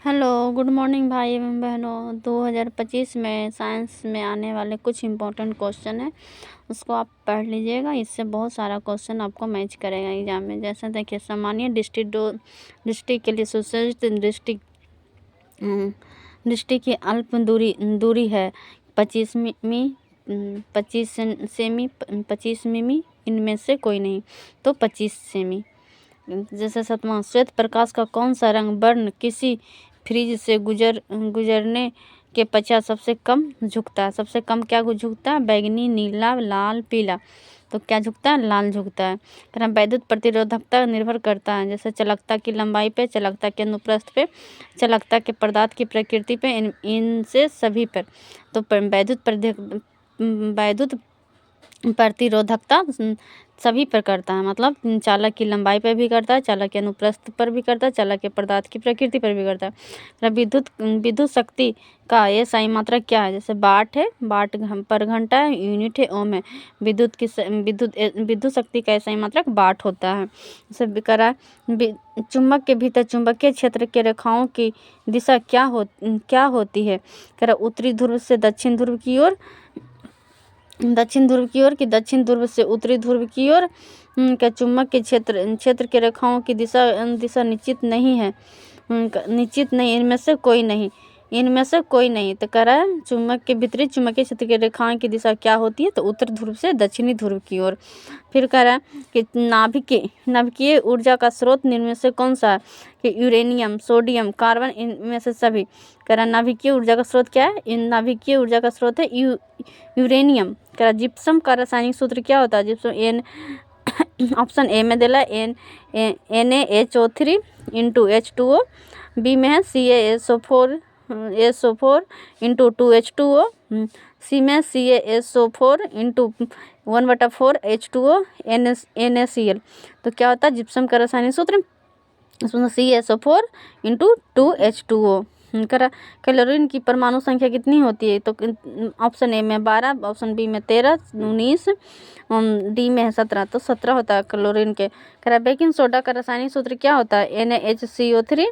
Hello, good morning भाई एवं बहनों। 2025 में साइंस में आने वाले कुछ इम्पोर्टेंट क्वेश्चन है, उसको आप पढ़ लीजिएगा। इससे बहुत सारा क्वेश्चन आपको मैच करेगा एग्जाम में। जैसे देखिए, सामान्य डिस्ट्रिक्ट के लिए सुसज्जित डिस्ट्रिक्ट की अल्प दूरी है 25 मिमी, इनमें से कोई नहीं, तो 25 सेमी। जैसे 7वां, श्वेत प्रकाश का कौन सा रंग वर्ण किसी फ्रिज से गुजरने के पश्चात सबसे कम झुकता है? सबसे कम क्या झुकता है? बैगनी, नीला, लाल, पीला। तो क्या झुकता है? लाल झुकता है। फिर हम वैद्युत प्रतिरोधकता निर्भर करता है, जैसे चालकता की लंबाई पे, चालकता के अनुप्रस्थ पे, चालकता के पदार्थ की प्रकृति पे, इनसे सभी पर। तो वैद्युत प्रतिरोधकता सभी पर करता है, मतलब चालक की लंबाई पर भी करता है, चालक के अनुप्रस्थ पर भी करता है, चालक के पदार्थ की प्रकृति पर भी करता है। विद्युत शक्ति का ये सही मात्रक क्या है? जैसे वाट है, वाट पर घंटा है, यूनिट है, ओम है। विद्युत शक्ति का सही मात्रक वाट होता है। जैसे करा चुंबक के भीतर चुंबकीय क्षेत्र के रेखाओं की दिशा क्या होती है? करा उत्तरी ध्रुव से दक्षिण ध्रुव की ओर, दक्षिण ध्रुव से उत्तरी ध्रुव की ओर। क्या चुंबक के क्षेत्र के रेखाओं की दिशा निश्चित नहीं है, इनमें से कोई नहीं। तो कह रहा है चुंबक के विपरीत चुंबकीय क्षेत्र की रेखाओं की दिशा क्या होती है? तो उत्तर ध्रुव से दक्षिणी ध्रुव की ओर। फिर कह रहा है कि नाभिकीय ऊर्जा का स्रोत निम्न में से कौन सा है? कि यूरेनियम, सोडियम, कार्बन, इनमें से सभी। कह रहा नाभिकीय ऊर्जा का स्रोत क्या है? इन नाभिकीय ऊर्जा का स्रोत है यूरेनियम। कह रहा जिप्सम का रासायनिक सूत्र क्या होता है? जिप्सम एन ऑप्शन ए में दिला NaHO3 इंटू H2O, बी में है CaSO4 इंटू 2H2O, सी में CaSO4 इंटू 1/4 H2O NaCl। तो क्या होता है जिप्सम का रासायनिक सूत्र? उसमें CaSO4 इंटू 2H2O। करा क्लोरीन की परमाणु संख्या कितनी होती है? तो ऑप्शन ए में 12, ऑप्शन बी में 13, 19, डी में है 17। तो 17 होता है क्लोरीन के। करा बेकिंग सोडा का रासायनिक सूत्र क्या होता है? NaHCO3,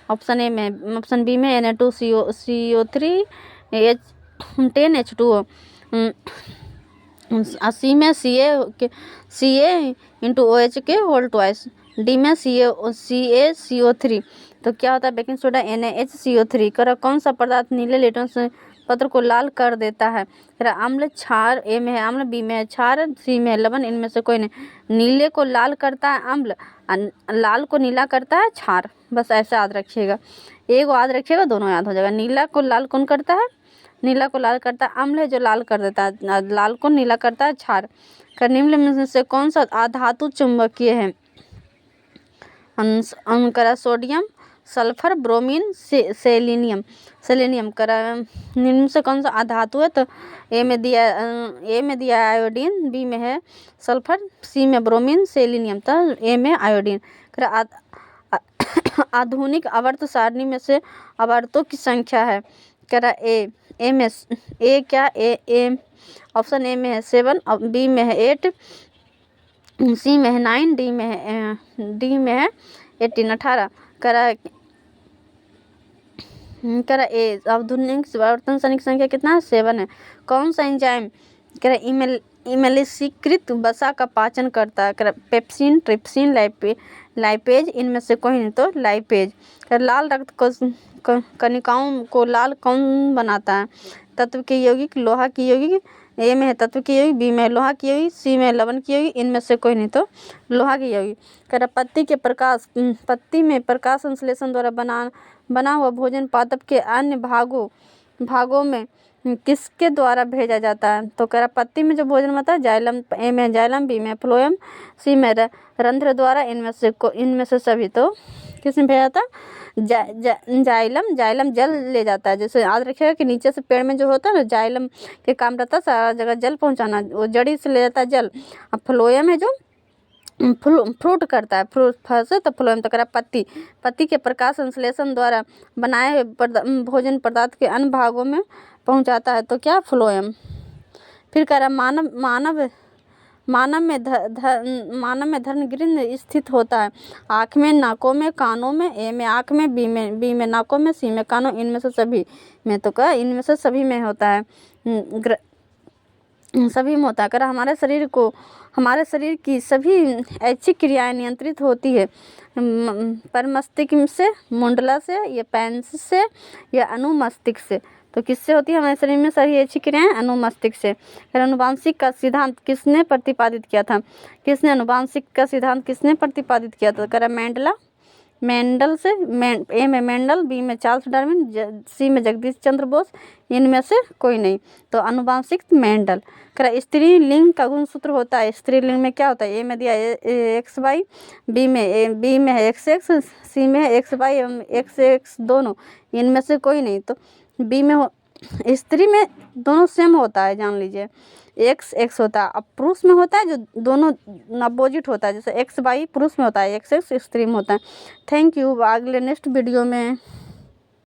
ऑप्शन ए में, ऑप्शन बी में Na2CO3 10H2O, सी में Ca इंटू OH के होल ट्वाइस, डी में CaCO3। तो क्या होता है बेकिंग सोडा? NaHCO3। करा कौन सा पदार्थ नीले लिटमस पत्र को लाल कर देता है? करा अम्ल, क्षार, ए में है अम्ल, बी में है क्षार, सी में है लवण, इनमें से कोई नहीं। नीले को लाल करता है अम्ल, लाल को नीला करता है क्षार। बस ऐसे याद रखिएगा, एक याद रखिएगा, दोनों याद हो जाएगा। नीला को लाल कौन करता है? नीला को लाल करता है अम्ल है, जो लाल कर देता है, लाल को नीला करता है क्षार। निम्न में से कौन सा अधातु चुंबकीय है? करा सोडियम, सल्फर, ब्रोमीन, सेलेनियम। करा निम्न से कौन सा अधातु है? तो ए में दिया आयोडीन, बी में है सल्फर, सी में ब्रोमीन, सेलेनियम। तो ए में आयोडीन। करा आधुनिक आवर्त सारणी में से आवर्तों की संख्या है? करा ऑप्शन ए में है 7, बी में है 8, सी में है 9, डी में है 18, 18। करा ए आधुनिक आवर्तन सारणी की संख्या कितना है? 7 है। कौन सा एंजाइम करा इमलीकृत वसा का पाचन करता है? करा पेप्सिन, ट्रिप्सिन, लाइपेज, इनमें से कोई नहीं, तो लाइपेज। लाल रक्त कणिकाओं को लाल कौन बनाता है? तत्व के यौगिक, लोहा की यौगिक, ए में है तत्व की यौगिक, बी में है लोहा की यौगिक, सी में लवण की यौगिक, इनमें से कोई नहीं, तो लोहा की यौगिक। कह पत्ती में प्रकाश संश्लेषण द्वारा बना हुआ भोजन पादप के अन्य भागों में किसके द्वारा भेजा जाता है? तो कह रहा पत्ती में जो भोजन बनता है जाइलम, ए में जाइलम, बी में फ्लोएम, सी में रंध्र द्वारा, इनमें से सभी। तो किस में भेजा जाता है? जाइलम जल ले जाता है। जैसे याद रखिएगा कि नीचे से पेड़ में जो होता है ना, जाइलम के काम रहता है सारा जगह जल पहुंचाना, वो जड़ी से ले जाता है जल। अब फ्लोएम है जो फ्रूट करता है, फ्रूट फल, तो फ्लोएम। तो करा पत्ती के प्रकाश संश्लेषण द्वारा बनाए भोजन पदार्थ के अन्य भागों में पहुंचाता है, तो क्या? फ्लोएम। फिर कह रहा मानव में धर्म गृह स्थित होता है। आँख में, नाकों में, कानों में, ए में आँख में, बी में नाकों में, सी में कानों, इनमें से सभी में, तो क्या इनमें से सभी में होता है। सभी में होता है। कर हमारे शरीर की सभी ऐच्छिक क्रियाएं नियंत्रित होती है पर मस्तिष्क से, मुंडला से, या पेंस से, या अनुमस्तिष्क से। तो किससे होती है हमारे शरीर में सारी ऐच्छिक क्रियाएं? अनुमस्तिष्क से। फिर अनुवांशिक का सिद्धांत किसने प्रतिपादित किया था? अनुवांशिक का सिद्धांत किसने प्रतिपादित किया था? करा मेंडल से। ए में मेंडल, बी में चार्ल्स डार्विन, सी में जगदीश चंद्र बोस, इनमें से कोई नहीं। तो अनुवांशिक मेंडल। करा स्त्री लिंग का गुणसूत्र होता है। स्त्री लिंग में क्या होता है? ए में दिया XY, बी में है XX, सी में है XY एवं XX दोनों, इनमें से कोई नहीं। तो बी में स्त्री में दोनों सेम होता है, जान लीजिए। X होता है। अब पुरुष में होता है जो दोनों अपोजिट होता है, जैसे XY पुरुष में होता है, XX स्त्री में होता है। Thank you. अगले नेक्स्ट वीडियो में